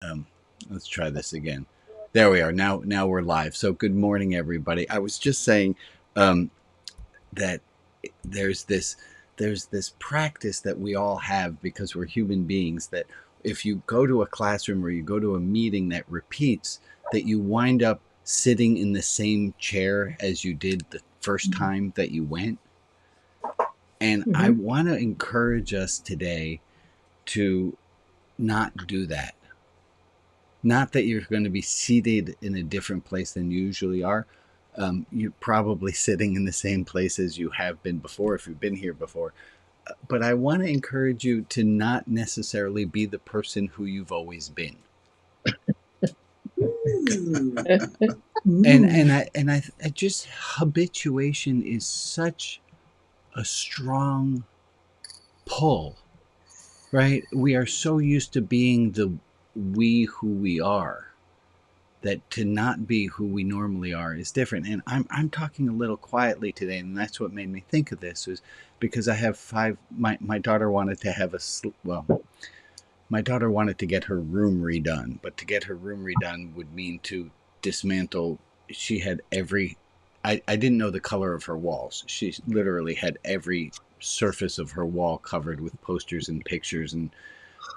Um, let's try this again. There we are. Now we're live. So good morning, everybody. I was just saying um, that there's this there's this practice that we all have because we're human beings. That if you go to a classroom or you go to a meeting that repeats, that you wind up sitting in the same chair as you did the first time that you went. And I Mhm. want to encourage us today to not do that. Not that you're going to be seated in a different place than you usually are. You're probably sitting in the same place as you have been before if you've been here before. But I want to encourage you to not necessarily be the person who you've always been. And I just habituation is such a strong pull, right? We are so used to being the we who we are that to not be who we normally are is different. And I'm talking a little quietly today, and that's what made me think of this is because I have five. My daughter wanted to have well, my daughter wanted to get her room redone, but to get her room redone would mean to dismantle. She had every. I didn't know the color of her walls. She literally had every surface of her wall covered with posters and pictures, and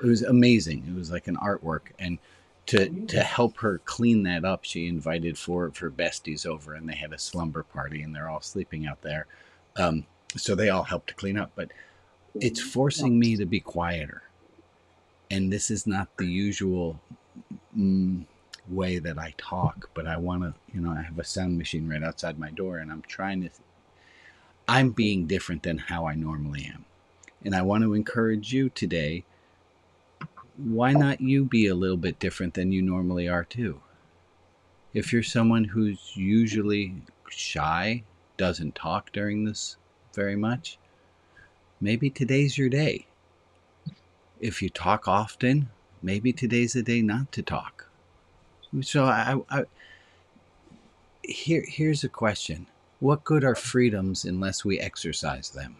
it was amazing. It was like an artwork. And to help her clean that up, she invited four of her besties over, and they had a slumber party, and they're all sleeping out there. Um, so they all helped to clean up, but it's forcing me to be quieter. And this is not the usual way that I talk, but I want to, I have a sound machine right outside my door, and I'm being different than how I normally am. And I want to encourage you today, why not you be a little bit different than you normally are too? If you're someone who's usually shy, doesn't talk during this very much, maybe today's your day. If you talk often, maybe today's the day not to talk. So here's a question. What good are freedoms unless we exercise them?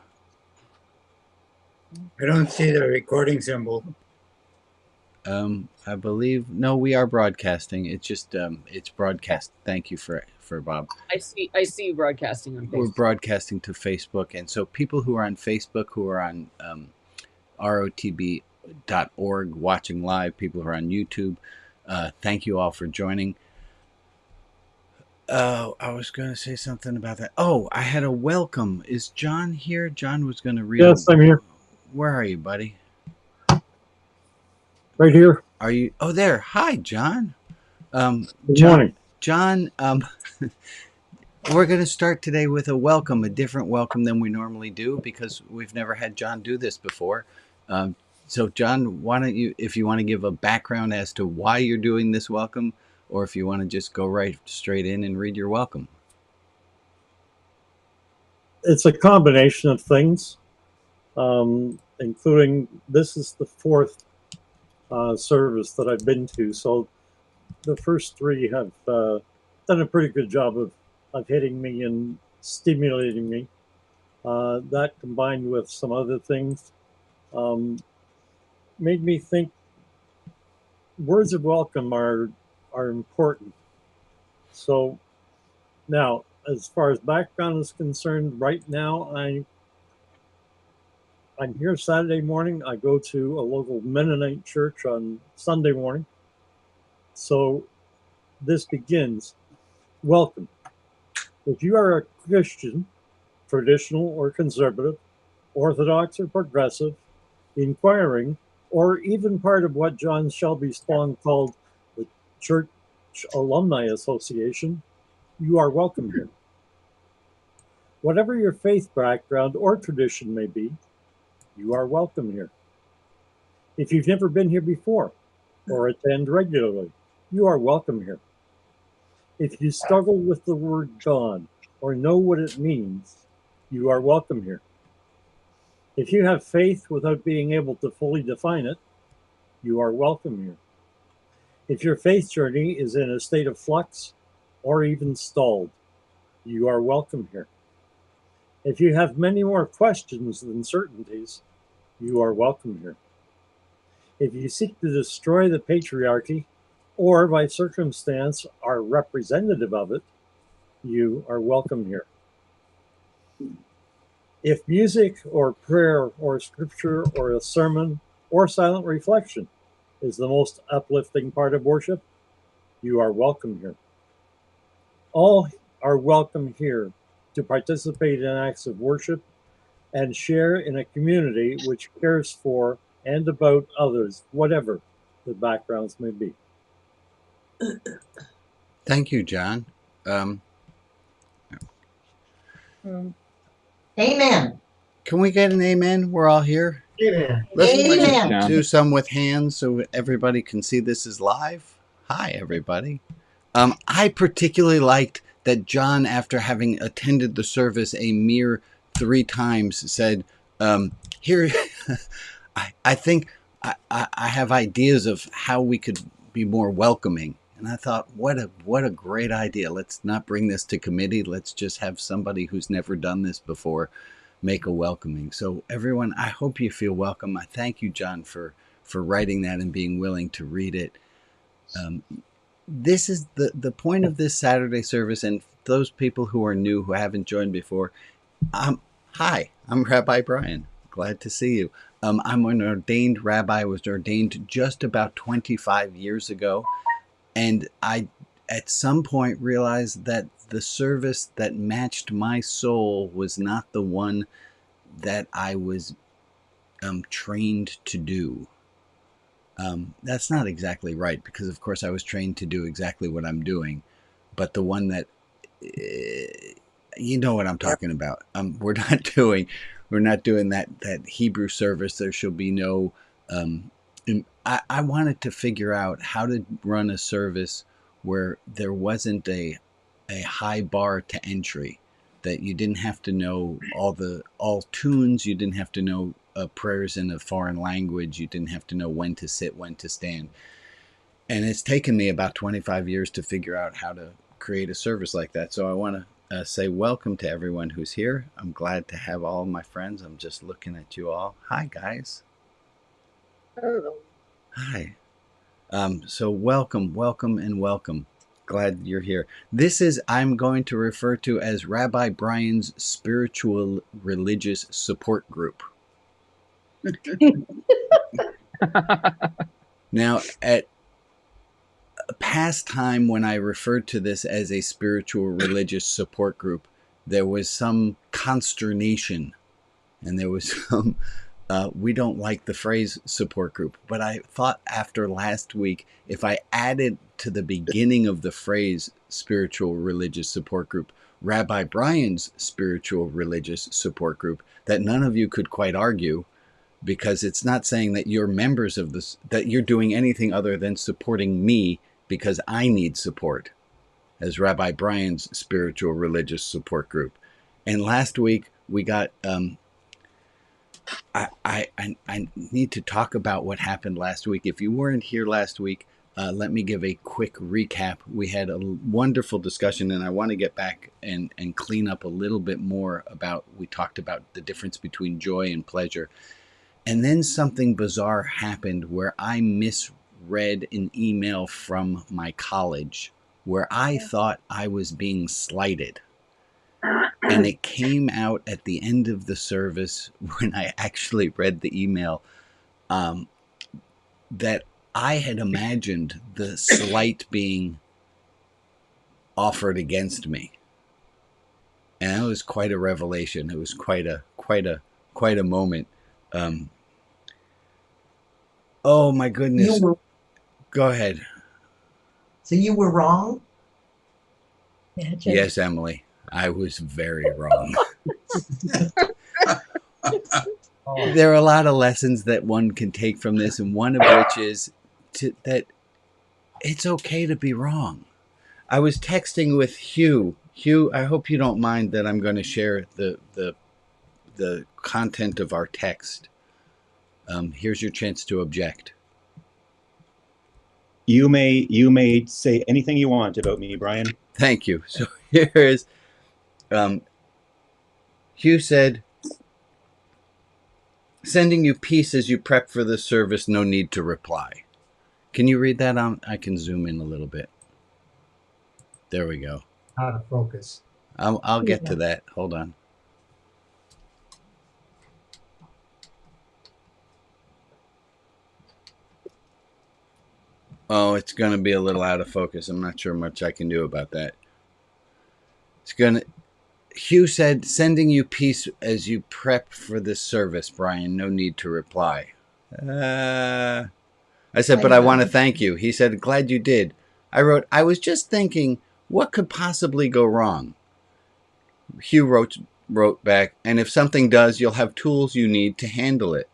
I don't see the recording symbol. I believe no, we are broadcasting. It's just it's broadcast. Thank you for Bob. I see broadcasting on We're Facebook. broadcasting to Facebook, and so people who are on Facebook, who are on rotb.org watching live, people who are on YouTube, thank you all for joining. Oh, I was going to say something about that. Oh, I had a welcome. Is John here? John was going to read a. Yes, I'm here, Where are you, buddy? right here. Are you? Oh, there. Hi, John. Good John. morning. John. We're going to start today with a welcome, a different welcome than we normally do because we've never had John do this before. Um, so, John, why don't you, if you want to give a background as to why you're doing this welcome, or if you want to just go right straight in and read your welcome. It's a combination of things, including this is the fourth service that I've been to. So the first three have done a pretty good job of hitting me and stimulating me. That combined with some other things um, made me think words of welcome are important. So now, as far as background is concerned, right now I'm here Saturday morning. I go to a local Mennonite church on Sunday morning. So this begins. Welcome. If you are a Christian, traditional or conservative, Orthodox or progressive, inquiring, or even part of what John Shelby Spong called the Church Alumni Association, you are welcome here. Whatever your faith background or tradition may be, you are welcome here. If you've never been here before or attend regularly, you are welcome here. If you struggle with the word God or know what it means, you are welcome here. If you have faith without being able to fully define it, you are welcome here. If your faith journey is in a state of flux or even stalled, you are welcome here. If you have many more questions than certainties, you are welcome here. If you seek to destroy the patriarchy, or by circumstance are representative of it, you are welcome here. If music or prayer or scripture or a sermon or silent reflection is the most uplifting part of worship, you are welcome here. All are welcome here to participate in acts of worship and share in a community which cares for and about others, whatever the backgrounds may be. Thank you, John. Amen. Can we get an amen? We're all here. Amen. Let's Amen. do some with hands so everybody can see this is live. Hi, everybody. I particularly liked that John, after having attended the service a mere 3 times, said, here, I think I have ideas of how we could be more welcoming. And I thought, what a great idea. Let's not bring this to committee. Let's just have somebody who's never done this before make a welcoming. So everyone, I hope you feel welcome. I thank you, John, for writing that and being willing to read it. This is the point of this Saturday service, and those people who are new, who haven't joined before, hi, I'm Rabbi Brian. Glad to see you. I'm an ordained rabbi. I was ordained just about 25 years ago, and I, at some point, realized that the service that matched my soul was not the one that I was trained to do. That's not exactly right, because of course I was trained to do exactly what I'm doing, but the one that you know what I'm talking about. We're not doing that Hebrew service. There shall be no. I wanted to figure out how to run a service where there wasn't a high bar to entry, that you didn't have to know all tunes, you didn't have to know prayers in a foreign language, you didn't have to know when to sit, when to stand. And it's taken me about 25 years to figure out how to create a service like that. So I want to say welcome to everyone who's here. I'm glad to have all of my friends. I'm just looking at you all. Hi, guys. Hello. Hi. So welcome, and welcome. Glad you're here. This is, I'm going to refer to as Rabbi Brian's spiritual religious support group. Now, at a past time when I referred to this as a spiritual religious support group, there was some consternation, and there was some we don't like the phrase support group. But I thought after last week, if I added to the beginning of the phrase spiritual religious support group, Rabbi Brian's spiritual religious support group, that none of you could quite argue, because it's not saying that you're members of this, that you're doing anything other than supporting me because I need support as Rabbi Brian's spiritual religious support group. And last week we got I need to talk about what happened last week. If you weren't here last week, let me give a quick recap. We had a wonderful discussion, and I want to get back and clean up a little bit more about, we talked about the difference between joy and pleasure. And then something bizarre happened where I misread an email from my college where I thought I was being slighted. And it came out at the end of the service when I actually read the email that I had imagined the slight being offered against me. And it was quite a revelation. It was quite a moment. Oh my goodness. Go ahead. So you were wrong? Yes, Emily. I was very wrong. There are a lot of lessons that one can take from this, and one of which is that it's okay to be wrong. I was texting with Hugh. Hugh, I hope you don't mind that I'm going to share the content of our text. Here's your chance to object. You may say anything you want about me, Brian. Thank you. So here's Hugh said, Sending you peace as you prep for the service, no need to reply. Can you read that on? I can zoom in a little bit. There we go. Out of focus. I'll get to that. Hold on. Oh, it's going to be a little out of focus. I'm not sure much I can do about that. Hugh said, sending you peace as you prep for this service, Brian. No need to reply. I said, but I want to thank you. He said, glad you did. I wrote, I was just thinking, what could possibly go wrong? Hugh wrote back, and if something does, you'll have tools you need to handle it.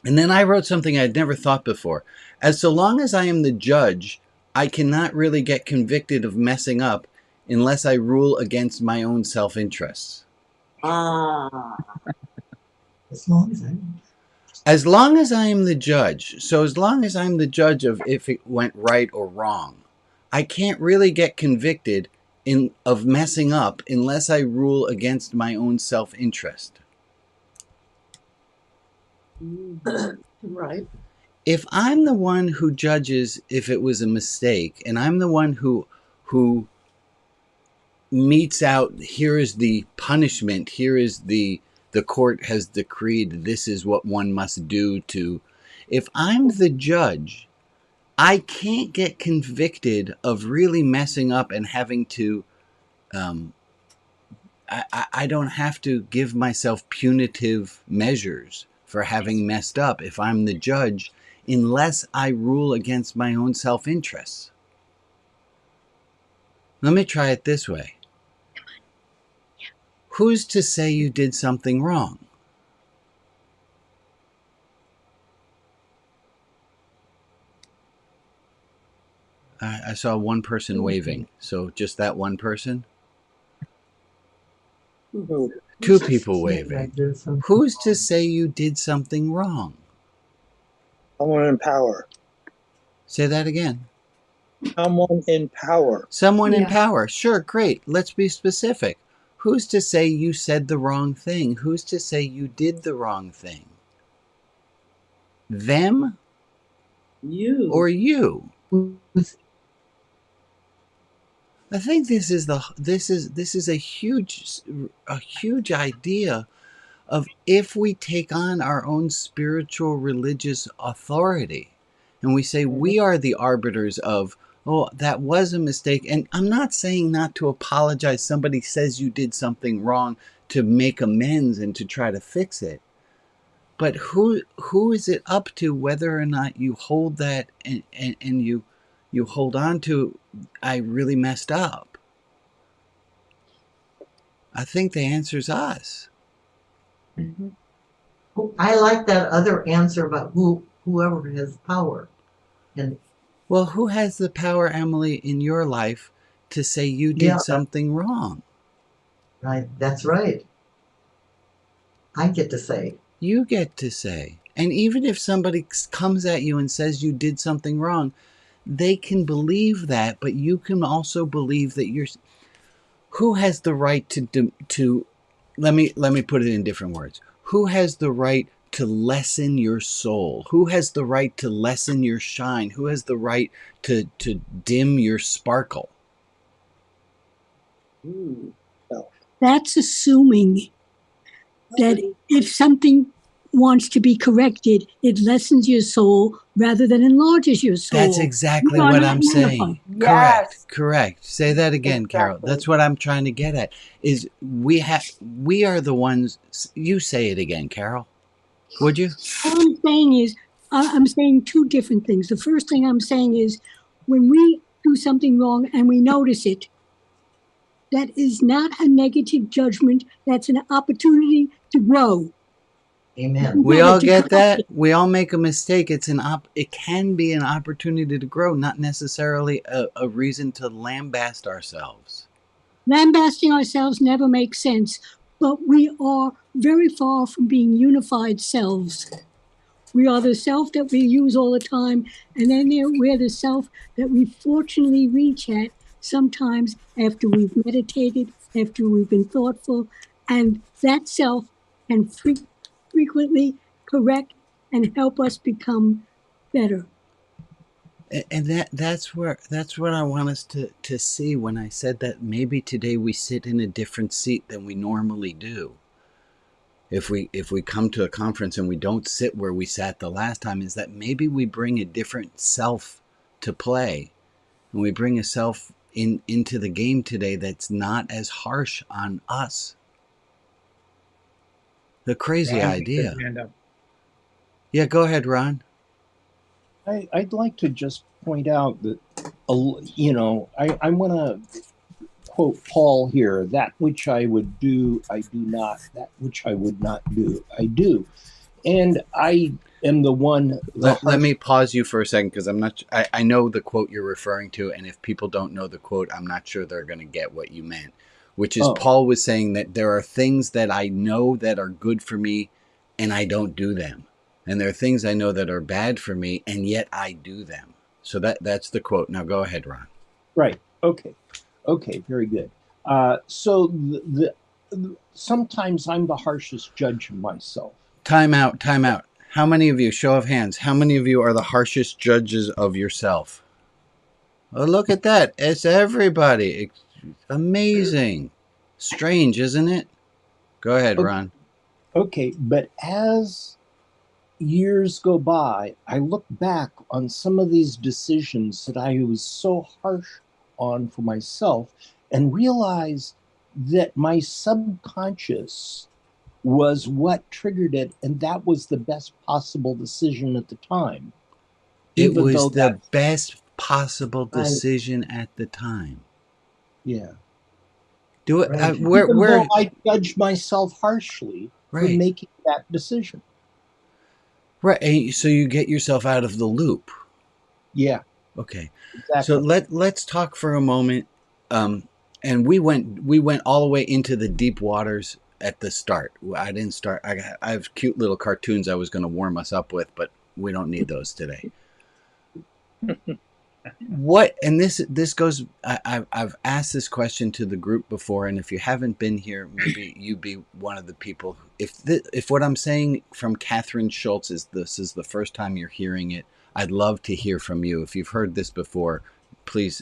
And then I wrote something I'd never thought before. As so long as I am the judge, I cannot really get convicted of messing up unless I rule against my own self-interests. As long as I'm... As long as I am the judge, so as long as I'm the judge of if it went right or wrong, I can't really get convicted of messing up unless I rule against my own self-interest. Right. If I'm the one who judges if it was a mistake, and I'm the one who metes out, here is the punishment, here is the court has decreed this is what one must do to. If I'm the judge, I can't get convicted of really messing up and having to, I don't have to give myself punitive measures for having messed up if I'm the judge, unless I rule against my own self-interests. Let me try it this way. Who's to say you did something wrong? I saw one person waving. So just that one person? Two people waving. Who's to say you did something wrong? Someone in power. Say that again. Someone in power. Someone in power. Sure, great. Let's be specific. Who's to say you said the wrong thing? Who's to say you did the wrong thing? Them? You. Or you? I think this is a huge idea of if we take on our own spiritual religious authority and we say we are the arbiters of, oh, that was a mistake. And I'm not saying not to apologize. Somebody says you did something wrong, to make amends and to try to fix it. But who is it up to whether or not you hold that and you hold on to, I really messed up? I think the answer is us. Mm-hmm. I like that other answer about whoever has power. And well, who has the power, Emily, in your life to say you did something wrong? Right, that's right. I get to say. You get to say. And even if somebody comes at you and says you did something wrong, they can believe that, but you can also believe that you're... Who has the right to let me put it in different words. Who has the right to lessen your soul? Who has the right to lessen your shine? Who has the right to dim your sparkle? That's assuming that if something wants to be corrected, it lessens your soul rather than enlarges your soul. That's exactly what I'm saying. Yes. Correct. Say that again, Carol. That's what I'm trying to get at. Is we are the ones. You say it again, Carol. Would you? All I'm saying is, I'm saying two different things. The first thing I'm saying is, when we do something wrong and we notice it, that is not a negative judgment. That's an opportunity to grow. Amen. We all get that. We all make a mistake. It can be an opportunity to grow, not necessarily a reason to lambaste ourselves. Lambasting ourselves never makes sense, but we are very far from being unified selves. We are the self that we use all the time, and then we're the self that we fortunately reach at sometimes after we've meditated, after we've been thoughtful, and that self can frequently correct and help us become better. And that's what I want us to see when I said that maybe today we sit in a different seat than we normally do. If we come to a conference and we don't sit where we sat the last time, is that maybe we bring a different self to play, and we bring a self into the game today that's not as harsh on us. The crazy Ron, put his idea. hand up. Yeah, go ahead, Ron. I'd like to just point out that, I want to quote Paul here: that which I would do, I do not; that which I would not do, I do. And I am the one. Let me pause you for a second, because I know the quote you're referring to, and if people don't know the quote, I'm not sure they're going to get what you meant, which is Paul was saying that there are things that I know that are good for me and I don't do them. And there are things I know that are bad for me and yet I do them. So that's the quote. Now go ahead, Ron. Right. Okay. Very good. So sometimes I'm the harshest judge of myself. Time out. How many of you, show of hands, how many of you are the harshest judges of yourself? Oh, look at that. It's everybody. It's amazing. Strange, isn't it? Go ahead, Ron. Okay, but as years go by, I look back on some of these decisions that I was so harsh on for myself and realize that my subconscious was what triggered it, and that was the best possible decision at the time. It was the best possible decision at the time. Yeah. Do it. Right. Even though I judged myself harshly for making that decision. Right. So you get yourself out of the loop. Yeah. Okay. Exactly. So let's talk for a moment. And we went all the way into the deep waters at the start. I didn't start. I have cute little cartoons I was going to warm us up with, but we don't need those today. What, and this goes, I've asked this question to the group before, and if you haven't been here, maybe you be one of the people. If what I'm saying from Catherine Schultz is this is the first time you're hearing it, I'd love to hear from you. If you've heard this before, please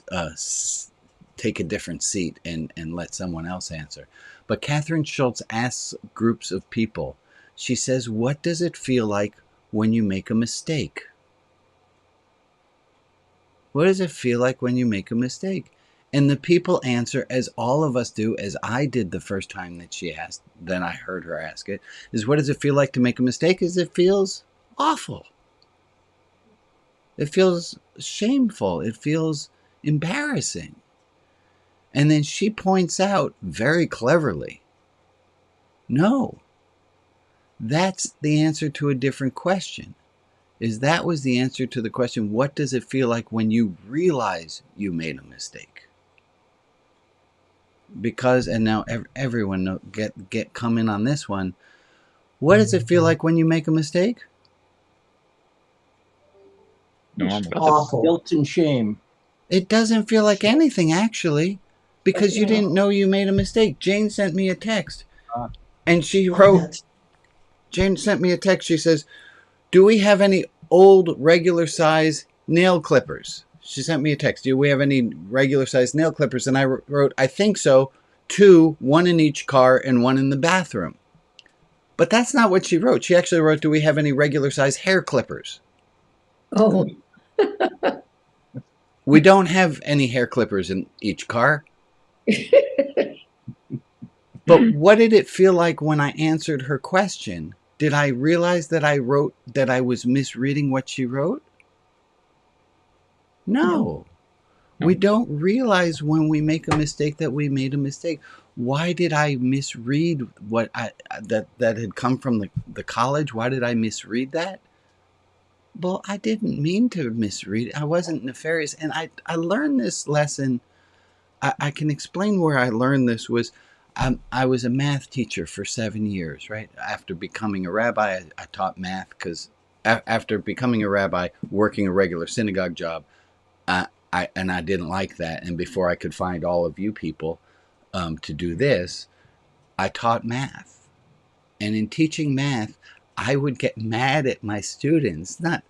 take a different seat and let someone else answer. But Catherine Schultz asks groups of people, she says, what does it feel like when you make a mistake? What does it feel like when you make a mistake? And the people answer, as all of us do, as I did the first time that she asked, then I heard her ask it, is what does it feel like to make a mistake? Is it feels awful. It feels shameful. It feels embarrassing. And then she points out very cleverly, no, that's the answer to a different question. That was the answer to the question, what does it feel like when you realize you made a mistake? Because, and now everyone get come in on this one, what does it feel like when you make a mistake? Awful. Guilt and shame. It doesn't feel like anything, actually, because you didn't know you made a mistake. Jane sent me a text, and she wrote, Jane sent me a text, she says, do we have any old regular size nail clippers? She sent me a text. Do we have any regular size nail clippers? And I wrote, I think so. 2, 1 in each car and 1 in the bathroom. But that's not what she wrote. She actually wrote, do we have any regular size hair clippers? Oh. We don't have any hair clippers in each car. But what did it feel like when I answered her question? Did I realize that I wrote that I was misreading what she wrote? No. We don't realize when we make a mistake that we made a mistake. Why did I misread what that had come from the college? Why did I misread that? Well, I didn't mean to misread it. I wasn't nefarious. And I learned this lesson. I can explain where I learned this was I was a math teacher for 7 years, right? After becoming a rabbi, I taught math because after becoming a rabbi, working a regular synagogue job, I didn't like that. And before I could find all of you people to do this, I taught math. And in teaching math, I would get mad at my students, not,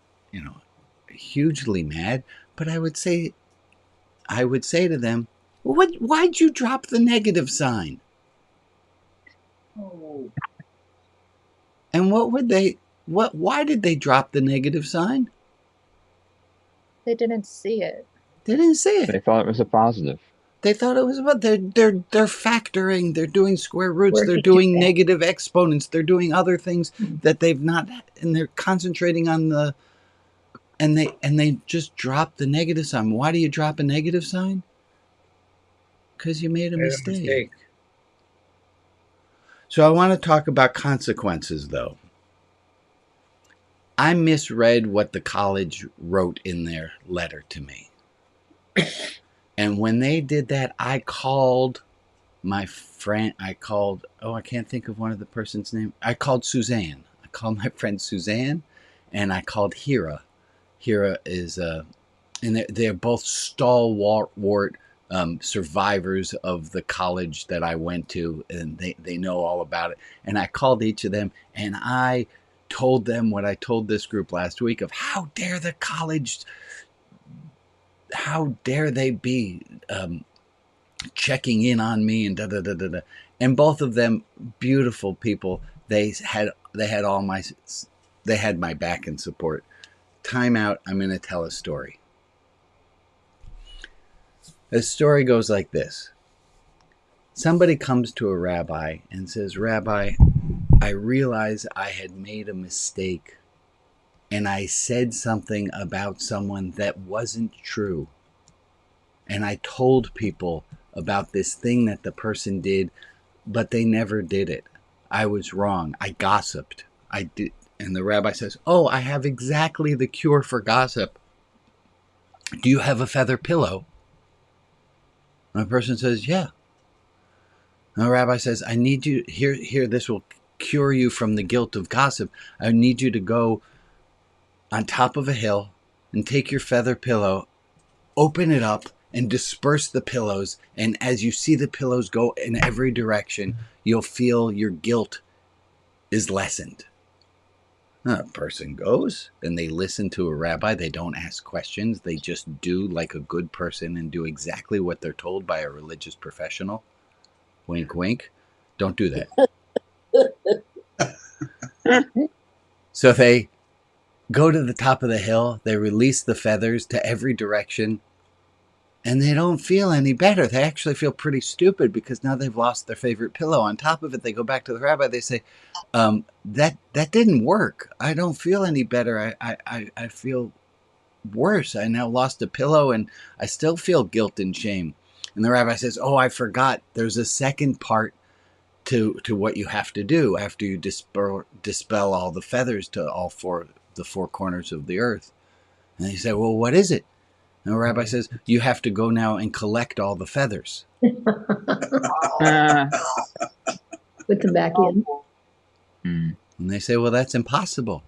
hugely mad, but I would say to them, why'd you drop the negative sign? Oh. And why did they drop the negative sign? They didn't see it. They didn't say They it. thought it was a positive. They thought it was about they're factoring, they're doing square roots, Where'd they're you do doing that? negative exponents, they're doing other things that they've not, and they're concentrating on the, and they just drop the negative sign. Why do you drop a negative sign? Because you made a mistake. So I want to talk about consequences, though. I misread what the college wrote in their letter to me. And when they did that, I called my friend. I can't think of one of the person's name. I called Suzanne. I called my friend Suzanne, and I called Hira. Hira is, and they're both stalwart survivors of the college that I went to, and they know all about it. And I called each of them, and I told them what I told this group last week of how dare the college, how dare they be checking in on me and da da da da da. And both of them, beautiful people, they had my back and support. Time out. I'm going to tell a story. The story goes like this. Somebody comes to a rabbi and says, Rabbi, I realized I had made a mistake and I said something about someone that wasn't true. And I told people about this thing that the person did, but they never did it. I was wrong. I gossiped. I did. And the rabbi says, oh, I have exactly the cure for gossip. Do you have a feather pillow? And the person says, yeah. And the rabbi says, I need you, here, this will cure you from the guilt of gossip. I need you to go on top of a hill and take your feather pillow, open it up, and disperse the pillows. And as you see the pillows go in every direction, you'll feel your guilt is lessened. A person goes and they listen to a rabbi. They don't ask questions. They just do like a good person and do exactly what they're told by a religious professional. Wink, wink. Don't do that. So they go to the top of the hill. They release the feathers to every direction. And they don't feel any better. They actually feel pretty stupid because now they've lost their favorite pillow. On top of it, they go back to the rabbi. They say, that didn't work. I don't feel any better. I feel worse. I now lost a pillow and I still feel guilt and shame. And the rabbi says, oh, I forgot. There's a second part to what you have to do after you dispel all the feathers to the four corners of the earth. And they say, well, what is it? And the rabbi says, you have to go now and collect all the feathers. Put them back in. And they say, well, that's impossible.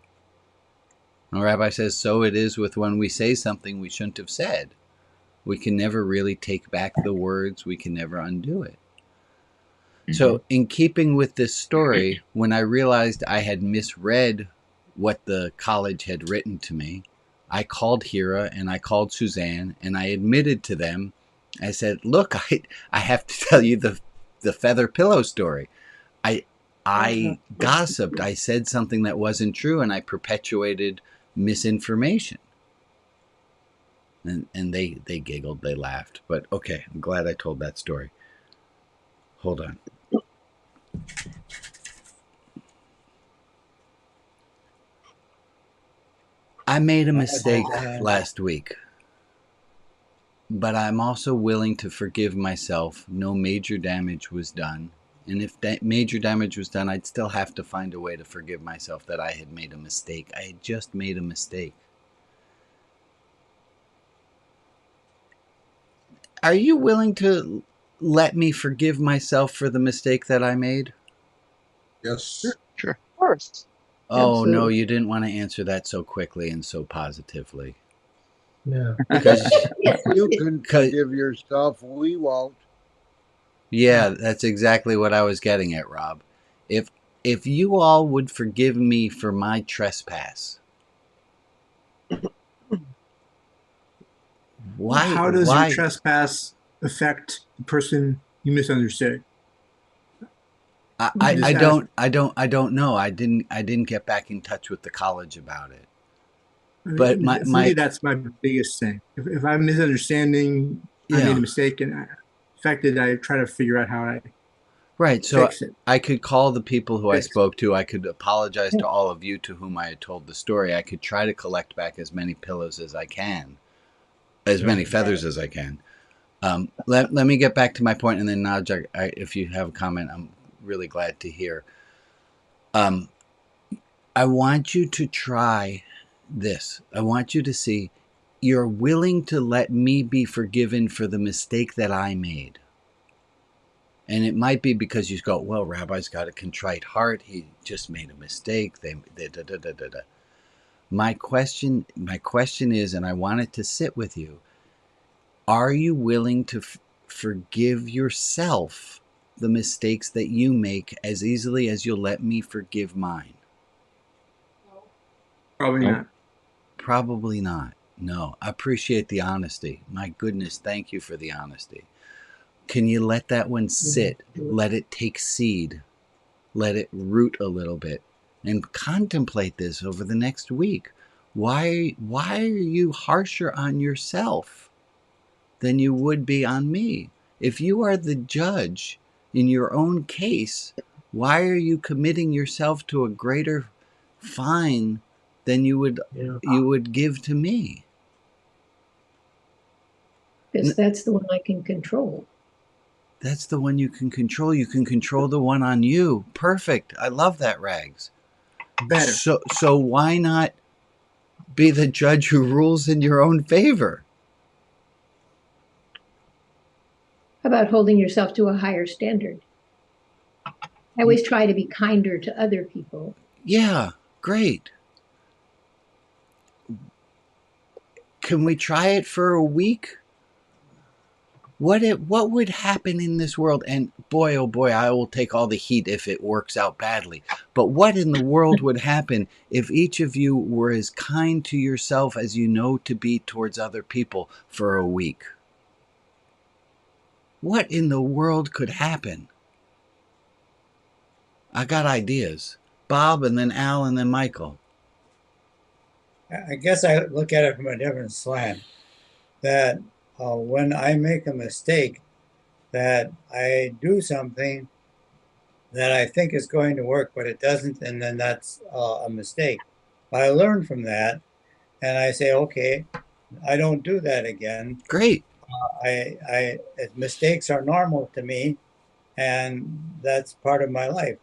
And the rabbi says, so it is with when we say something we shouldn't have said. We can never really take back the words. We can never undo it. Mm-hmm. So in keeping with this story, when I realized I had misread what the college had written to me, I called Hira and I called Suzanne and I admitted to them. I said, look, I have to tell you the feather pillow story. I gossiped. I said something that wasn't true and I perpetuated misinformation. And they giggled, they laughed. But okay, I'm glad I told that story. Hold on. I made a mistake last week, but I'm also willing to forgive myself. No major damage was done. And if that major damage was done, I'd still have to find a way to forgive myself that I had made a mistake. I had just made a mistake. Are you willing to let me forgive myself for the mistake that I made? Yes. Sure. Of course. Oh, Absolutely. no, you didn't want to answer that so quickly and so positively. Yeah. Because You can forgive yourself. We won't. yeah, that's exactly what I was getting at, Rob. if you all would forgive me for my trespass. Why? How does your Why? trespass affect the person you misunderstood? I Just ask. I don't know. I didn't get back in touch with the college about it. I mean, But for me, that's my biggest thing. If I'm misunderstanding, I made a mistake and I affected, I try to figure out how I right. So fix it. I could call the people who I Fix. spoke to. I could apologize to all of you to whom I had told the story. I could try to collect back as many pillows as I can, as many feathers as I can. Let me get back to my point, and then Najak, if you have a comment, I'm really glad to hear. I want you to try this. I want you to see you're willing to let me be forgiven for the mistake that I made. And it might be because you go, well, Rabbi's got a contrite heart. He just made a mistake. They da, da, da, da, da. My question is, and I want it to sit with you, are you willing to forgive yourself the mistakes that you make as easily as you'll let me forgive mine? Probably not. Probably not. No. I appreciate the honesty. My goodness, thank you for the honesty. Can you let that one sit? Let it take seed. Let it root a little bit and contemplate this over the next week. Why are you harsher on yourself than you would be on me? If you are the judge in your own case, why are you committing yourself to a greater fine than you would give to me? Because that's the one I can control. That's the one you can control. You can control the one on you. Perfect. I love that, Rags. Better. So why not be the judge who rules in your own favor? How about holding yourself to a higher standard? I always try to be kinder to other people. Yeah, great. Can we try it for a week? What would happen in this world? And boy, oh boy, I will take all the heat if it works out badly. But what in the world would happen if each of you were as kind to yourself as you know to be towards other people for a week? What in the world could happen? I got ideas. Bob, and then Al, and then Michael. I guess I look at it from a different slant. That when I make a mistake, that I do something that I think is going to work, but it doesn't, and then that's a mistake. But I learn from that, and I say, okay, I don't do that again. Great. Mistakes are normal to me, and that's part of my life.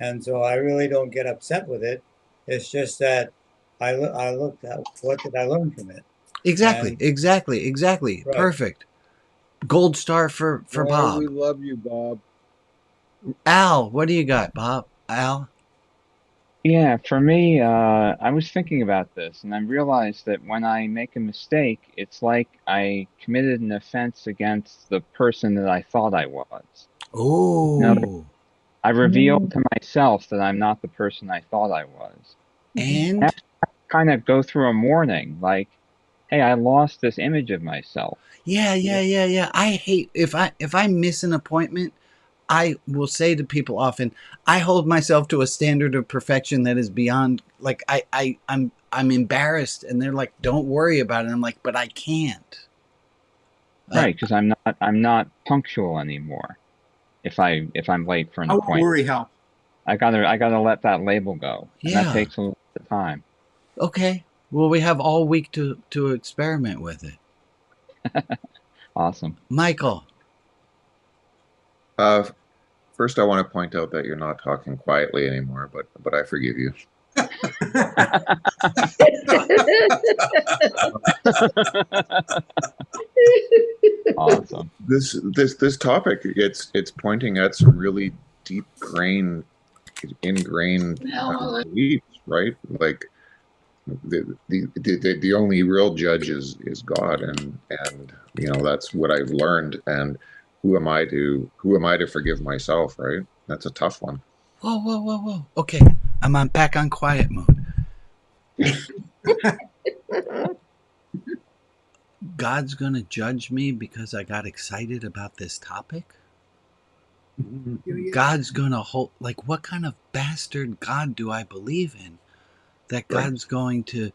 And so I really don't get upset with it. It's just that I looked at what did I learn from it. Exactly. Right. Perfect. Gold star for Bob. We love you, Bob. Al, what do you got, Bob? Al? Yeah, for me, I was thinking about this, and I realized that when I make a mistake, it's like I committed an offense against the person that I thought I was. Oh. I revealed to myself that I'm not the person I thought I was. And I kind of go through a mourning, like, hey, I lost this image of myself. Yeah. I hate if I miss an appointment, I will say to people often, I hold myself to a standard of perfection that is beyond, like, I'm embarrassed, and they're like, don't worry about it. I'm like, but I can't. Right, because I'm not punctual anymore. If I'm late for an appointment. How worry help? I gotta let that label go. And Yeah. that takes a little bit of time. Okay. Well, we have all week to experiment with it. Awesome. Michael. First, I want to point out that you're not talking quietly anymore, but I forgive you. Awesome. This topic, it's pointing at some really deep ingrained beliefs, right? Like the only real judge is God, and that's what I've learned. And who am I to forgive myself, right? That's a tough one. Whoa. Okay, I'm back on quiet mode. God's gonna judge me because I got excited about this topic? God's gonna hold, like, what kind of bastard God do I believe in? That God's going to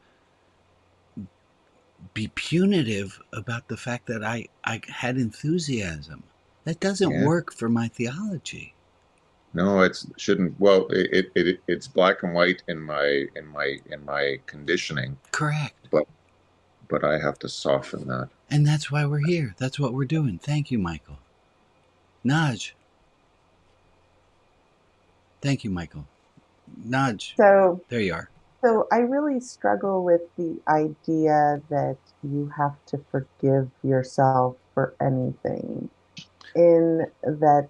be punitive about the fact that I had enthusiasm. That doesn't work for my theology. No, it shouldn't. Well, it's black and white in my conditioning. Correct. But I have to soften that. And that's why we're here. That's what we're doing. Thank you, Michael. Naj. Thank you, Michael. Naj. So there you are. So I really struggle with the idea that you have to forgive yourself for anything, in that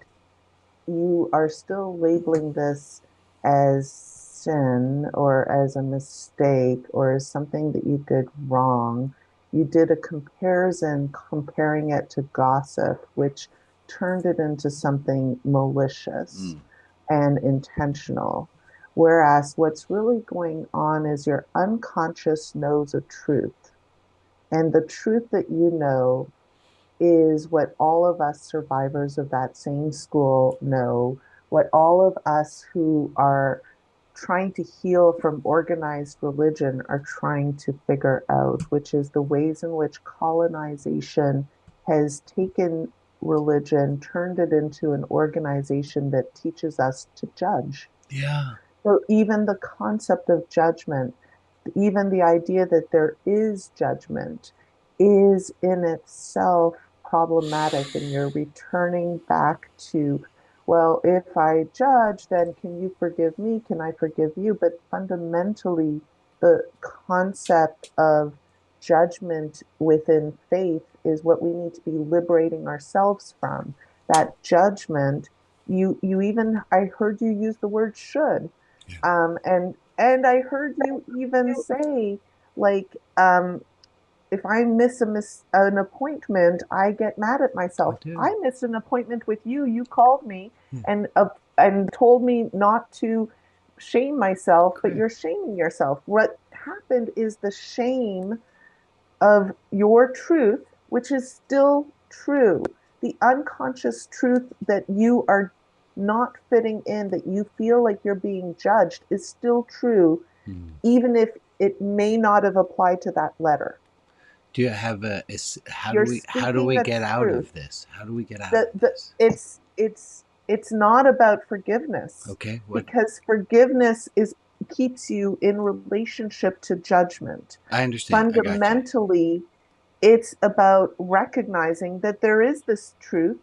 you are still labeling this as sin or as a mistake or as something that you did wrong. You did a comparison comparing it to gossip, which turned it into something malicious and intentional. Whereas what's really going on is your unconscious knows a truth. And the truth that you know is what all of us survivors of that same school know, what all of us who are trying to heal from organized religion are trying to figure out, which is the ways in which colonization has taken religion, turned it into an organization that teaches us to judge. Yeah. So even the concept of judgment, even the idea that there is judgment, is in itself problematic. And you're returning back to, well, if I judge, then can you forgive me? Can I forgive you? But fundamentally, the concept of judgment within faith is what we need to be liberating ourselves from. That judgment, you even, I heard you use the word should. And I heard you even say, like, if I miss an appointment, I get mad at myself. I missed an appointment with you. You called me and told me not to shame myself, but you're shaming yourself. What happened is the shame of your truth, which is still true, the unconscious truth that you are not fitting in, that you feel like you're being judged, is still true, even if it may not have applied to that letter. Do you have how do we get out of this? How do we get out of this? It's not about forgiveness. Okay. Because forgiveness keeps you in relationship to judgment. I understand. Fundamentally, it's about recognizing that there is this truth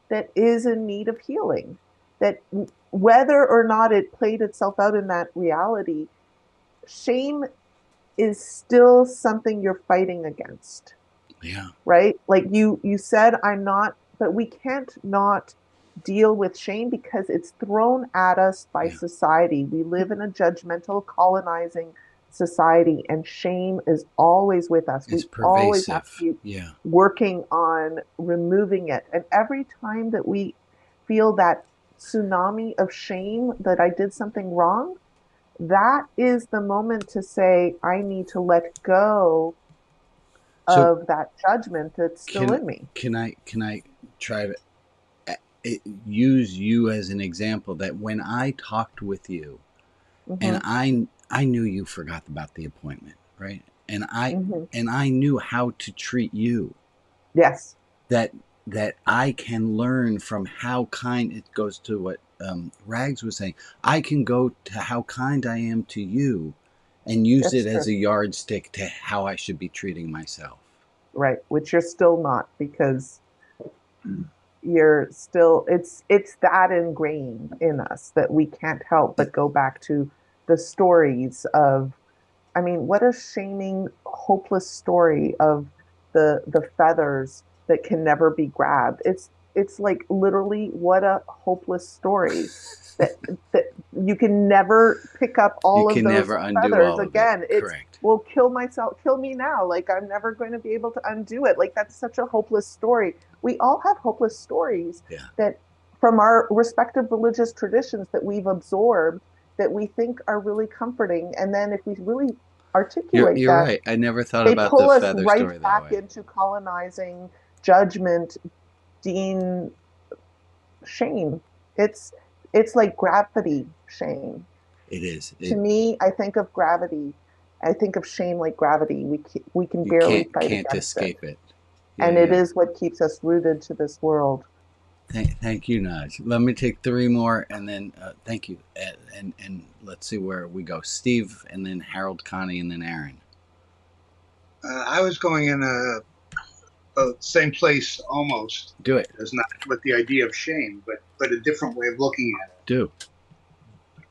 that is in need of healing. That whether or not it played itself out in that reality, shame is still something you're fighting against. Yeah. Right? Like you said, I'm not, but we can't not deal with shame because it's thrown at us by society. We live in a judgmental, colonizing society, and shame is always with us. It's we always have to be working on removing it. And every time that we feel that tsunami of shame that I did something wrong, that is the moment to say, I need to let go of that judgment that's still in me. Can I try to use you as an example that when I talked with you, and I knew you forgot about the appointment, right? And I knew how to treat you. Yes. That I can learn from how kind, it goes to what Rags was saying. I can go to how kind I am to you and use it as a yardstick to how I should be treating myself. Right, which you're still not, because you're still, it's that ingrained in us that we can't help but go back to the stories of, I mean, what a shaming, hopeless story of the feathers that can never be grabbed. It's like literally what a hopeless story that you can never pick up all of those feathers again. It's will kill me now. Like I'm never going to be able to undo it. Like that's such a hopeless story. We all have hopeless stories that from our respective religious traditions that we've absorbed that we think are really comforting. And then if we really articulate You're that, right. I never thought they about the pull us feather right story that back way. into colonizing, judgment, dean, shame. It's like gravity shame. It is. To me, I think of gravity. I think of shame like gravity. We can You barely fight can't against escape it. it. Yeah, And it yeah. is what keeps us rooted to this world. Thank you, Naj. Let me take 3 more, and then thank you, and let's see where we go. Steve, and then Harold, Connie, and then Aaron. I was going in a same place almost. Do it. As not with the idea of shame, but a different way of looking at it. Do.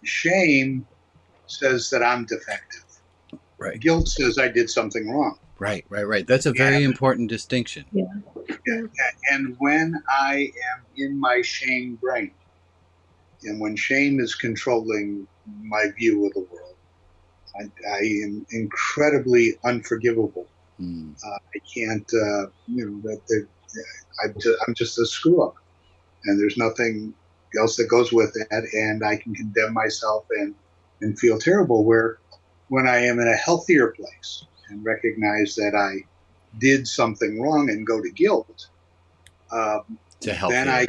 Shame says that I'm defective. Right. Guilt says I did something wrong. Right. That's a very important distinction. Yeah. And when I am in my shame brain, and when shame is controlling my view of the world, I am incredibly unforgivable. I can't, I'm just a screw up, and there's nothing else that goes with that, and I can condemn myself and feel terrible. Where when I am in a healthier place and recognize that I did something wrong and go to guilt, then I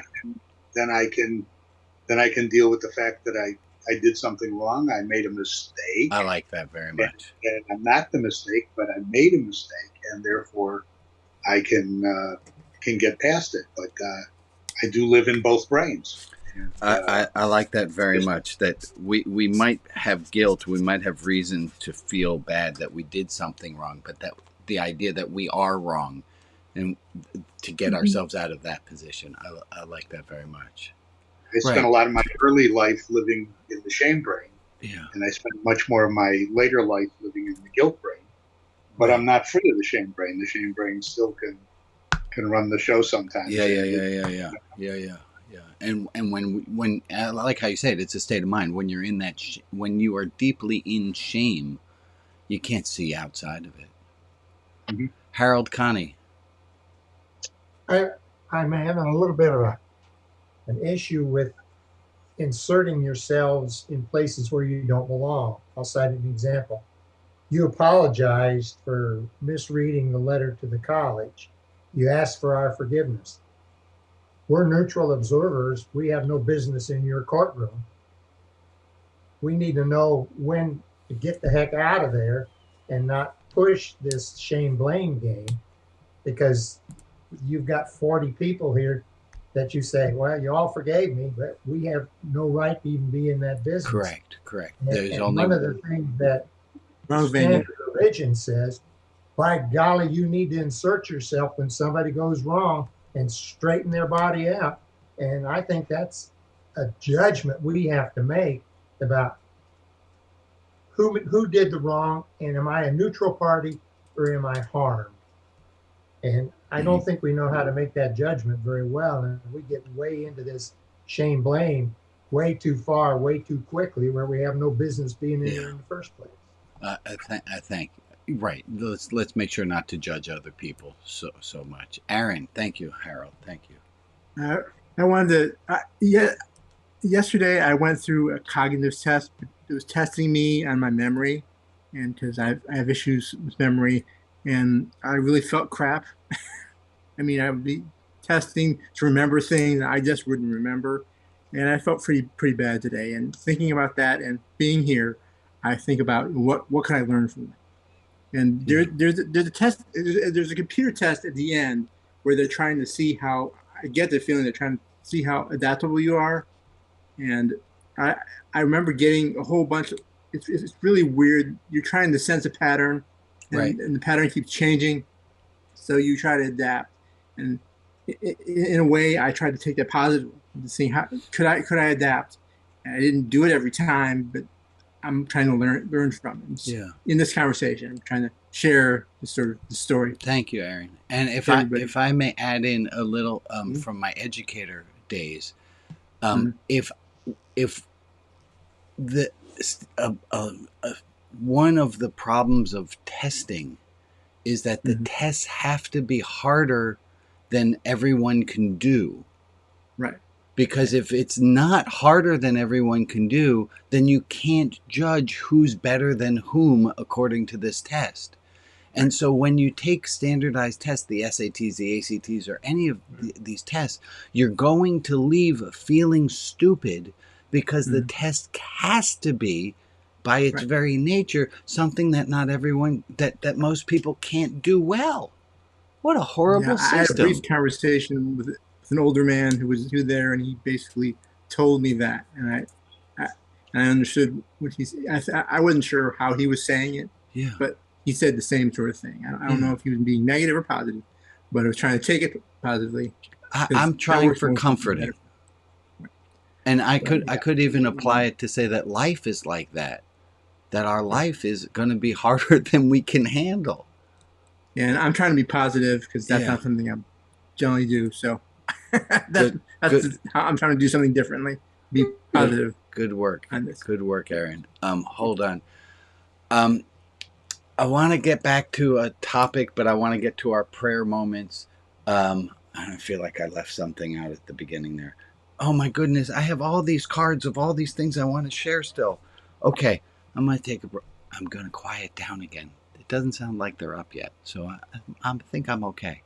can deal with the fact that I did something wrong. I made a mistake. I like that very much. And I'm not the mistake, but I made a mistake, and therefore I can get past it. But I do live in both brains. I like that very much. That we might have guilt, we might have reason to feel bad that we did something wrong, but that the idea that we are wrong, and to get ourselves out of that position, I like that very much. I spent a lot of my early life living in the shame brain, and I spent much more of my later life living in the guilt brain. But I'm not free of the shame brain. The shame brain still can run the show sometimes. Yeah. And when I like how you say it, it's a state of mind. When you're in that, when you are deeply in shame, you can't see outside of it. Harold, Connie. I'm having a little bit of an issue with inserting yourselves in places where you don't belong. I'll cite an example. You apologized for misreading the letter to the college. You asked for our forgiveness. We're neutral observers. We have no business in your courtroom. We need to know when to get the heck out of there and not push this shame blame game, because you've got 40 people here that you say, well, you all forgave me, but we have no right to even be in that business. Correct. And one of the things that standard religion says, by golly, you need to insert yourself when somebody goes wrong and straighten their body out. And I think that's a judgment we have to make about who did the wrong, and am I a neutral party or am I harmed? And I don't think we know how to make that judgment very well. And we get way into this shame blame way too far, way too quickly, where we have no business being in there in the first place. I think right. Let's make sure not to judge other people so much. Aaron, thank you. Harold, thank you. I wanted to. Yesterday, I went through a cognitive test. It was testing me on my memory, and because I have issues with memory, and I really felt crap. I mean, I would be testing to remember things I just wouldn't remember, and I felt pretty bad today. And thinking about that and being here, I think about what can I learn from it. And there's a test. There's a computer test at the end where they're trying to see how. I get the feeling they're trying to see how adaptable you are, and I remember getting a whole bunch of. It's really weird. You're trying to sense a pattern, and the pattern keeps changing, so you try to adapt. And in a way, I tried to take that positive to see how could I adapt. And I didn't do it every time, but I'm trying to learn from it. In this conversation, I'm trying to share the story. Thank you, Aaron. And if I may add in a little from my educator days, if the one of the problems of testing is that the tests have to be harder than everyone can do. Right. Because if it's not harder than everyone can do, then you can't judge who's better than whom according to this test. And so when you take standardized tests, the SATs, the ACTs, or any of these tests, you're going to leave feeling stupid because the test has to be, by its very nature, something that not everyone, that most people can't do well. What a horrible I had a system. brief conversation with an older man who was there, and he basically told me that, and I understood what he said. I wasn't sure how he was saying it, Yeah. but he said the same sort of thing. I don't know if he was being negative or positive, but I was trying to take it positively. I'm trying for comforting. And I could even apply it to say that life is like that our life is going to be harder than we can handle. Yeah, and I'm trying to be positive because that's not something I generally do. So that's how I'm trying to do something differently. Be positive. Good work. Good work, Aaron. Hold on. I want to get back to a topic, but I want to get to our prayer moments. I feel like I left something out at the beginning there. Oh my goodness, I have all these cards of all these things I want to share still. Okay, I'm going to take a break. I'm going to quiet down again. It doesn't sound like they're up yet, so I think I'm okay.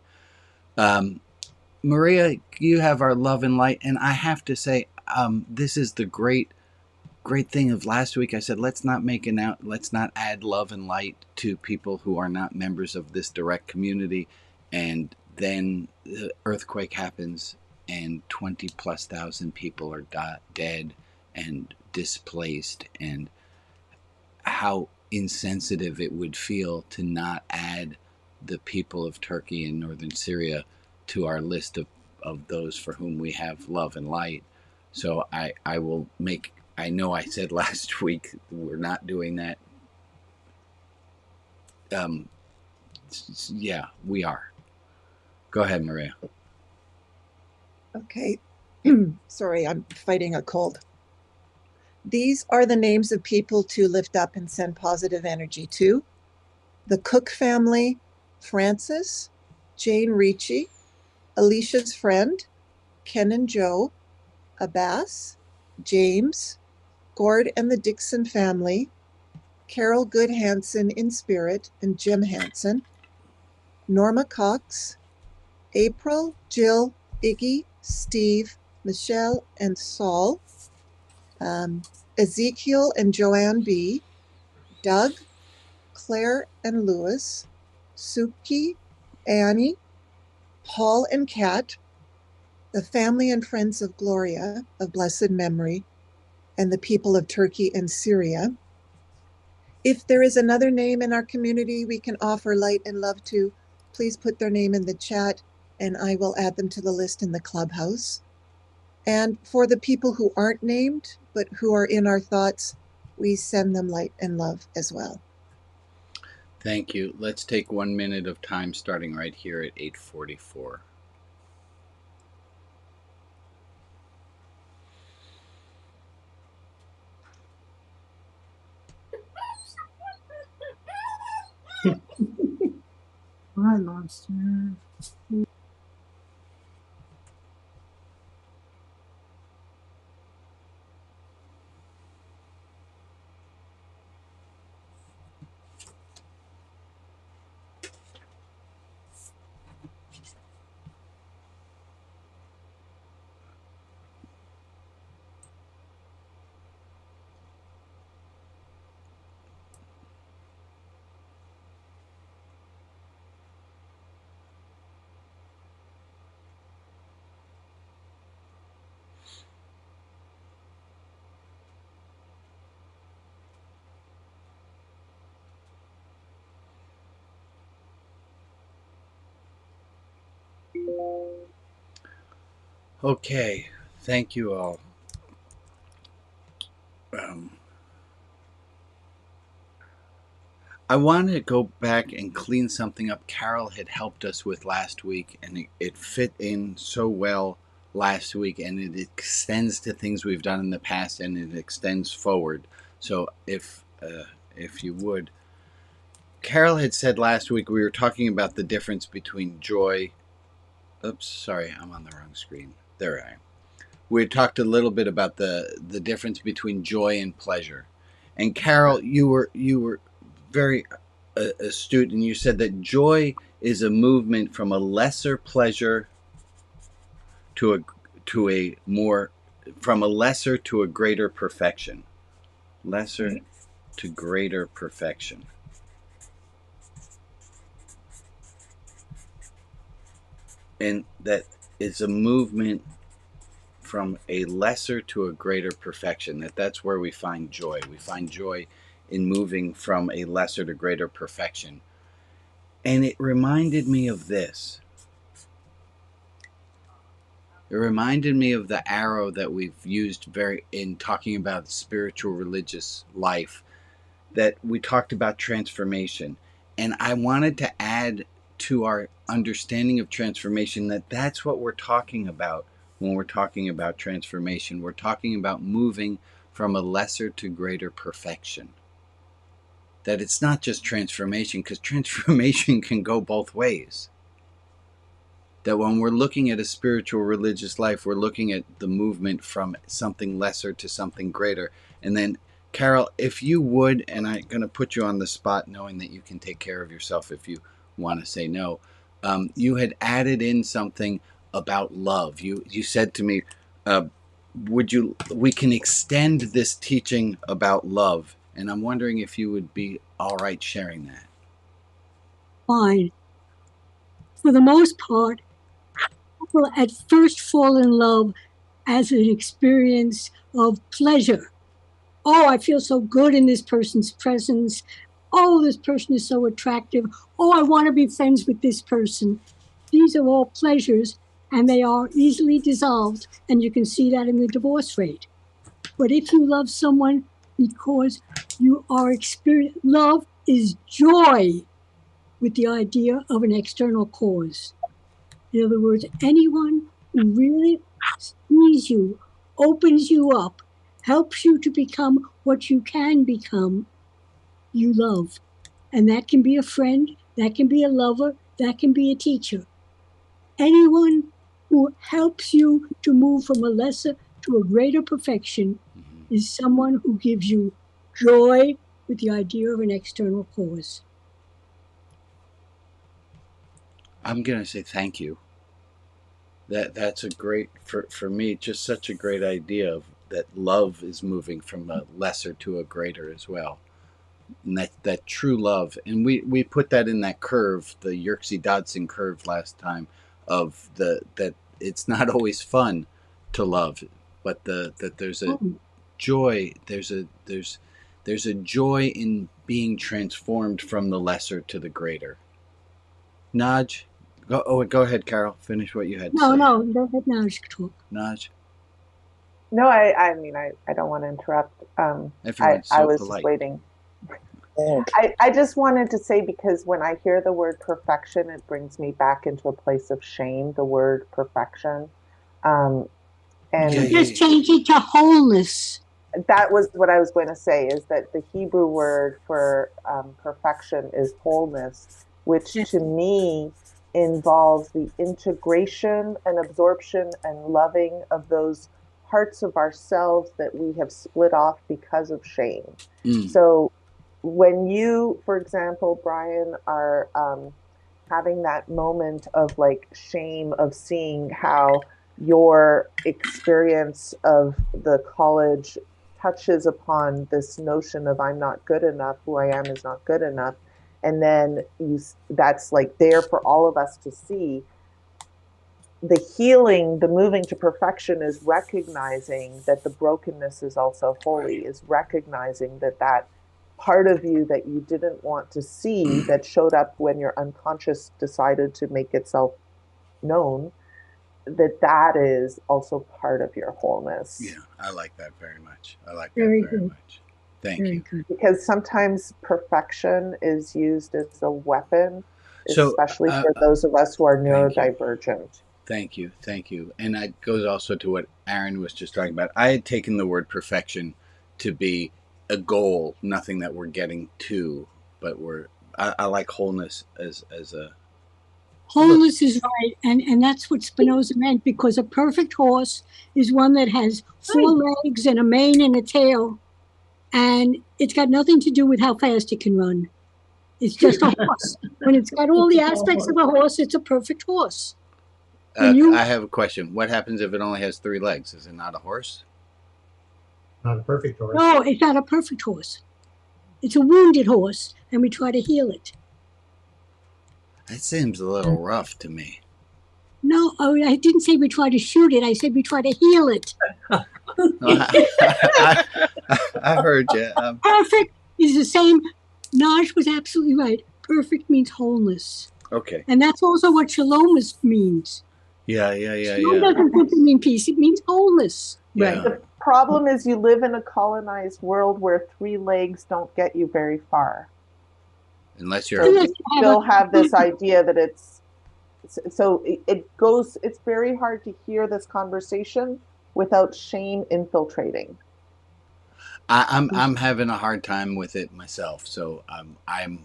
Maria, you have our love and light, and I have to say, this is the great thing of last week. I said, let's not add love and light to people who are not members of this direct community. And then the earthquake happens and 20,000+ people are dead and displaced, and how insensitive it would feel to not add the people of Turkey and northern Syria to our list of those for whom we have love and light. So I will make, I know I said last week we're not doing that. Yeah, we are. Go ahead, Maria. Okay. Sorry, I'm fighting a cold. These are the names of people to lift up and send positive energy to. The Cook family, Francis, Jane Ricci, Alicia's friend, Ken and Joe, Abbas, James, Gord and the Dixon family, Carol Good Hansen in spirit, and Jim Hansen, Norma Cox, April, Jill, Iggy, Steve, Michelle, and Saul, Ezekiel and Joanne B., Doug, Claire and Louis, Suki, Annie, Paul and Kat, the family and friends of Gloria of blessed memory, and the people of Turkey and Syria. If there is another name in our community we can offer light and love to, please put their name in the chat and I will add them to the list in the clubhouse. And for the people who aren't named, but who are in our thoughts, we send them light and love as well. Thank you. Let's take 1 minute of time starting right here at 8:44. Hi, monster. Okay, thank you all. I want to go back and clean something up Carol had helped us with last week, and it fit in so well last week, and it extends to things we've done in the past, and it extends forward. So if you would, Carol had said last week we were talking about the difference between joy. Oops, sorry, I'm on the wrong screen. There I am. we talked a little bit about the difference between joy and pleasure. And Carol, you were very astute, and you said that joy is a movement from a lesser pleasure to a more from a lesser to a greater perfection. Lesser to greater perfection. And that is a movement from a lesser to a greater perfection. That's where we find joy. We find joy in moving from a lesser to greater perfection. And it reminded me of this. It reminded me of the arrow that we've used very in talking about the spiritual religious life, that we talked about transformation. And I wanted to add to our understanding of transformation that that's what we're talking about when we're talking about transformation. We're talking about moving from a lesser to greater perfection. That it's not just transformation, because transformation can go both ways. That when we're looking at a spiritual religious life, we're looking at the movement from something lesser to something greater. And then, Carol, if you would, and I'm going to put you on the spot knowing that you can take care of yourself if you want to say no, you had added in something about love. You said to me, we can extend this teaching about love. And I'm wondering if you would be all right sharing that. Fine. For the most part, people at first fall in love as an experience of pleasure. Oh, I feel so good in this person's presence. Oh, this person is so attractive. Oh, I want to be friends with this person. These are all pleasures, and they are easily dissolved, and you can see that in the divorce rate. But if you love someone because you are experiencing, love is joy with the idea of an external cause. In other words, anyone who really sees you, opens you up, helps you to become what you can become, you love. And that can be a friend, that can be a lover, that can be a teacher. Anyone who helps you to move from a lesser to a greater perfection is someone who gives you joy with the idea of an external cause. I'm going to say thank you. That's a great, for me, just such a great idea of that love is moving from a lesser to a greater as well. And that true love. And we put that in that curve, the Yerkes Dodson curve last time, of that it's not always fun to love, but that there's a joy, there's a joy in being transformed from the lesser to the greater. Naj, go ahead, Carol. Finish what you had to say. No, let Naj talk. Naj? No, I mean, I don't want to interrupt. Everyone's so I was polite. just waiting. I just wanted to say, because when I hear the word perfection, it brings me back into a place of shame, the word perfection. And just change it to wholeness. That was what I was going to say, is that the Hebrew word for perfection is wholeness, which to me involves the integration and absorption and loving of those parts of ourselves that we have split off because of shame. So when you, for example, Brian, are having that moment of like shame of seeing how your experience of the college touches upon this notion of I'm not good enough, who I am is not good enough, and then that's like there for all of us to see. The healing, the moving to perfection, is recognizing that the brokenness is also holy, is recognizing that part of you that you didn't want to see, that showed up when your unconscious decided to make itself known, that is also part of your wholeness. Yeah, I like that very much. I like that very much. Thank you. Good. Because sometimes perfection is used as a weapon, especially for those of us who are neurodivergent. Thank you. And that goes also to what Aaron was just talking about. I had taken the word perfection to be a goal, nothing that we're getting to, but I like wholeness as a Wholeness is right, and that's what Spinoza meant, because a perfect horse is one that has 4 legs and a mane and a tail, and it's got nothing to do with how fast it can run. It's just a horse. When it's got all the aspects of a horse, it's a perfect horse. I have a question. What happens if it only has 3 legs? Is it not a horse? Not a perfect horse. No, it's not a perfect horse. It's a wounded horse, and we try to heal it. That seems a little rough to me. No, I didn't say we try to shoot it. I said we try to heal it. I heard you. Perfect is the same. Naj was absolutely right. Perfect means wholeness. Okay. And that's also what shalom means. Yeah. Shalom doesn't simply mean peace. It means wholeness. Yeah. Right. The problem is you live in a colonized world where 3 legs don't get you very far. Unless you're... So you still have this idea that it's very hard to hear this conversation without shame infiltrating. I'm having a hard time with it myself, so I'm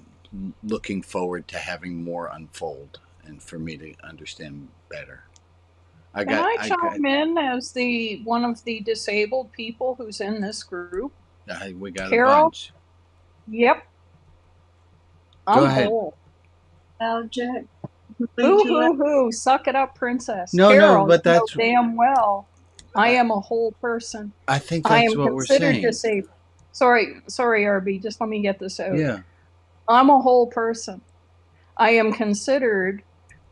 looking forward to having more unfold and for me to understand better. Can I chime in as one of the disabled people who's in this group? We got Carol? a bunch. Yep. Go ahead. Whole. Jack. Hoo, suck it up, princess. No, Carol, but that's... You know damn well I am a whole person. I think that's what we're saying. I am considered disabled. Sorry, RB, just let me get this out. Yeah. I'm a whole person. I am considered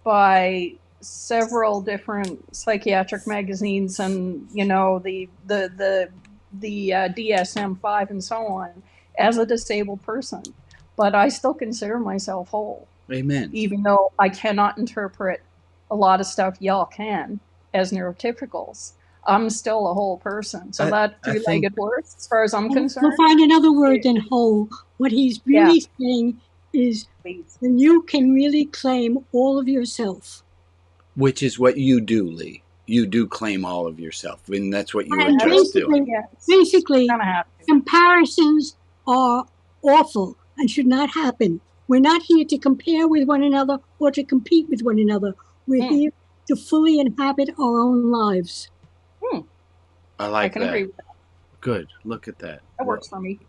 by several different psychiatric magazines and, the DSM-5 and so on as a disabled person. But I still consider myself whole. Amen. Even though I cannot interpret a lot of stuff y'all can as neurotypicals. I'm still a whole person. So that 3-legged horse, as far as I'm concerned. We'll find another word than whole. What he's really saying is when you can really claim all of yourself. Which is what you do, Lee. You do claim all of yourself. I mean, that's what you were just doing. Basically, comparisons are awful and should not happen. We're not here to compare with one another or to compete with one another. We're here to fully inhabit our own lives. I like that. Agree with that. Good. Look at that. That works for me.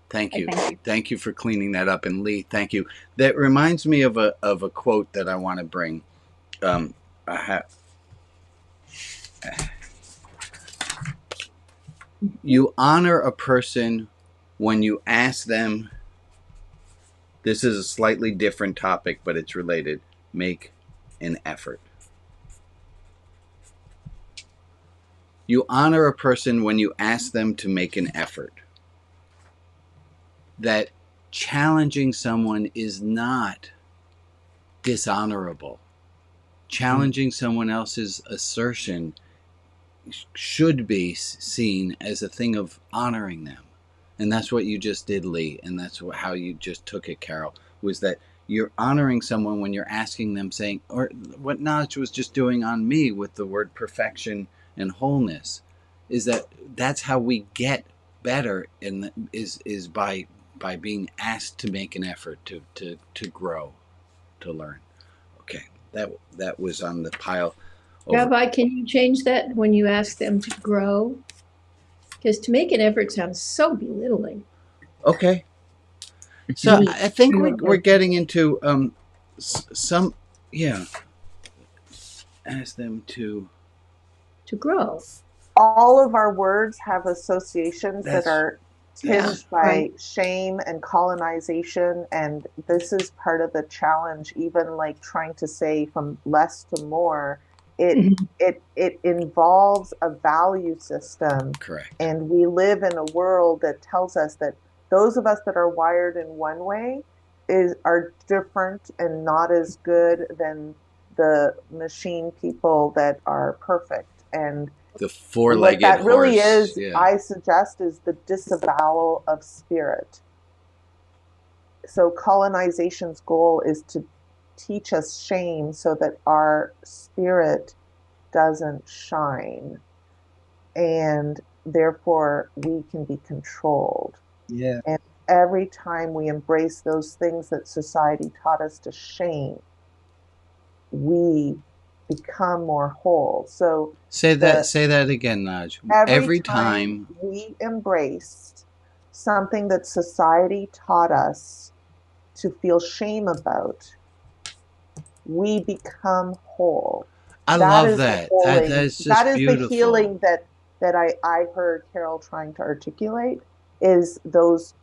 Thank you. Thank you for cleaning that up. And Lee, thank you. That reminds me of a quote that I want to bring. You honor a person when you ask them. This is a slightly different topic, but it's related. Make an effort. You honor a person when you ask them to make an effort. That challenging someone is not dishonorable. Challenging someone else's assertion should be seen as a thing of honoring them. And that's what you just did, Lee, and that's how you just took it, Carol, was that you're honoring someone when you're asking them, saying, or what Naj was just doing on me with the word perfection and wholeness, is that's how we get better, and is by being asked to make an effort to grow, to learn. Okay, that was on the pile. Rabbi, can you change that when you ask them to grow? Because to make an effort sounds so belittling. Okay. So I think we're getting into some, ask them to grow. All of our words have associations that are tinged by shame and colonization, and this is part of the challenge. Even like trying to say from less to more, it involves a value system. Correct. And we live in a world that tells us that those of us that are wired in one way are different and not as good than the machine people that are perfect. And the four-legged what that really horse, is, I suggest, is the disavowal of spirit. So colonization's goal is to teach us shame so that our spirit doesn't shine, and therefore we can be controlled. Yeah. And every time we embrace those things that society taught us to shame, we become more whole. So say that again, Naj. Every time we embraced something that society taught us to feel shame about, we become whole. I That love is the that. healing. That is just That is beautiful. the healing that I heard Carol trying to articulate, is those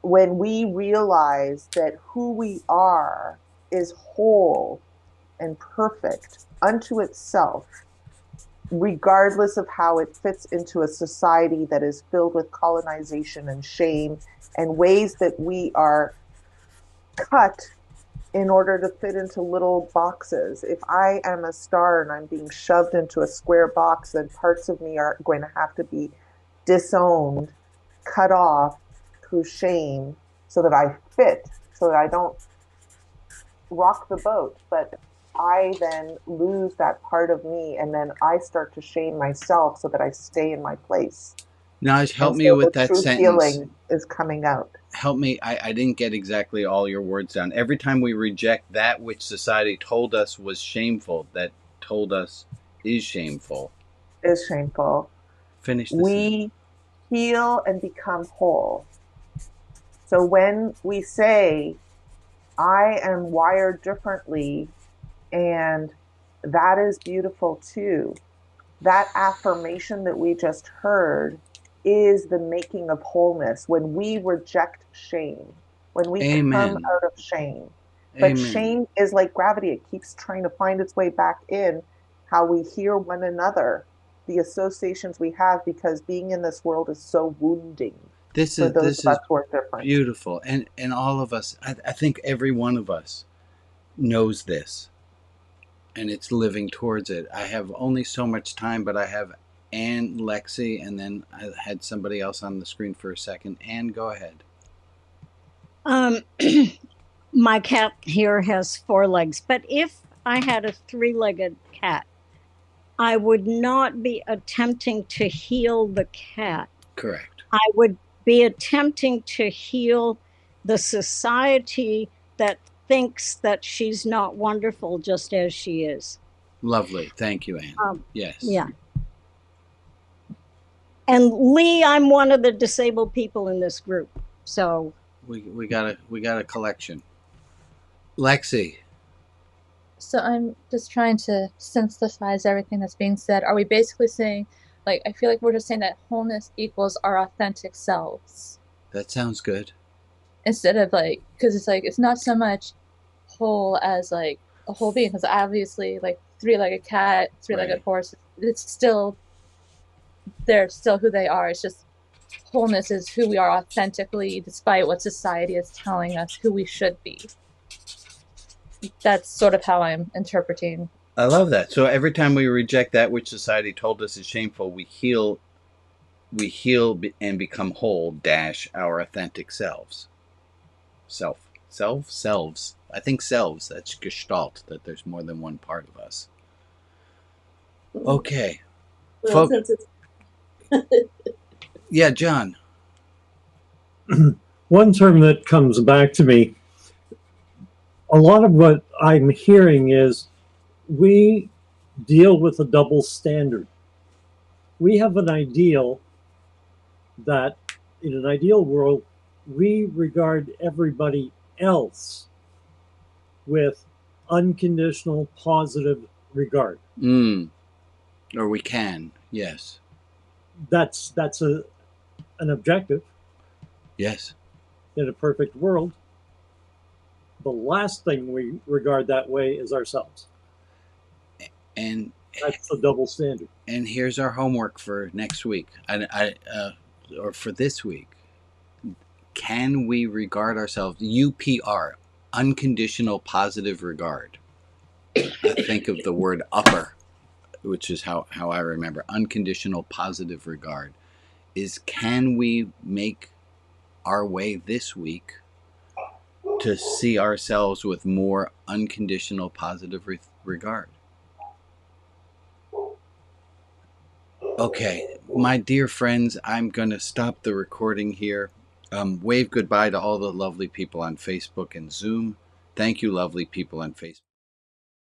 when we realize that who we are is whole and perfect unto itself, regardless of how it fits into a society that is filled with colonization and shame and ways that we are cut in order to fit into little boxes. If I am a star and I'm being shoved into a square box, then parts of me are going to have to be disowned, cut off through shame so that I fit, so that I don't rock the boat. But I then lose that part of me, and then I start to shame myself so that I stay in my place. Naj, help and me so with the that true sentence. healing is coming out. Help me. I didn't get exactly all your words down. Every time we reject that which society told us was shameful, that told us is shameful. Is shameful. Finish the We heal and become whole. So when we say, I am wired differently, and that is beautiful too, that affirmation that we just heard is the making of wholeness. When we reject shame, when we come Amen. out of shame. But Amen. shame is like gravity. It keeps trying to find its way back in, how we hear one another, the associations we have, because being in this world is so wounding. This for is those this of is us who are different. beautiful, and all of us. I think every one of us knows this, and it's living towards it. I have only so much time, but I have Anne, Lexi, and then I had somebody else on the screen for a second. Anne, go ahead. My cat here has 4 legs, but if I had a 3-legged cat, I would not be attempting to heal the cat. Correct. I would be attempting to heal the society that thinks that she's not wonderful just as she is. Lovely. Thank you, Anne. Yes. Yeah. And Lee, I'm one of the disabled people in this group. So we got a collection. Lexi. So I'm just trying to synthesize everything that's being said. Are we basically saying, like, I feel like we're just saying that wholeness equals our authentic selves? That sounds good. Instead of like, because it's like, it's not so much whole as like a whole being, because obviously like 3-legged cat, 3-legged horse, it's still, they're still who they are. It's just wholeness is who we are authentically, despite what society is telling us who we should be. That's sort of how I'm interpreting. I love that. So every time we reject that which society told us is shameful, we heal and become whole - our authentic selves. Selves. I think selves, that's gestalt, that there's more than one part of us. Okay. Well, since it's yeah, John. One term that comes back to me, a lot of what I'm hearing is we deal with a double standard. We have an ideal that in an ideal world, we regard everybody else with unconditional positive regard. Or we can, yes. That's an objective. Yes. In a perfect world, the last thing we regard that way is ourselves. And that's a double standard. And here's our homework for next week, or for this week. Can we regard ourselves, UPR, unconditional positive regard? I think of the word upper, which is how I remember unconditional positive regard, is can we make our way this week to see ourselves with more unconditional positive regard? Okay, my dear friends, I'm going to stop the recording here. Wave goodbye to all the lovely people on Facebook and Zoom. Thank you, lovely people on Facebook.